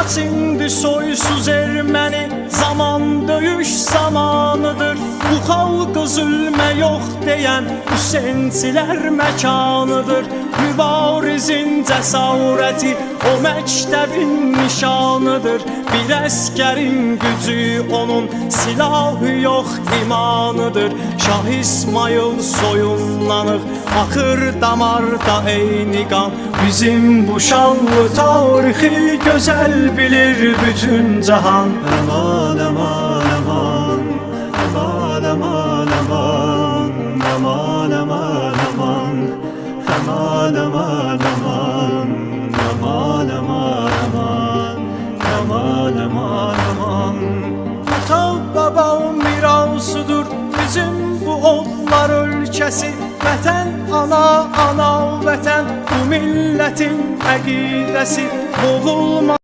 Qaç indi soysuz erməni, zaman döyüş zamanıdır. Bu xalqı zülmə yox deyən Hüseynçilər məkanıdır. Mübarizin cəsarəti o məktəbin nişanıdır. Bir əskərin gücü onun silahı yox imanıdır. Şah İsmail soyunlanır, axır damarda eyni qan. Bizim bu şanlı tarixi gözəl bilir bütün cahan. Aman aman aman, aman aman aman, aman aman aman, aman aman aman, aman aman aman, aman aman aman. Ata baba mirasıdır bizim bu oğullar ölkəsi. Vətən ana, ana vətən bu millətin əqidəsi. Boğulma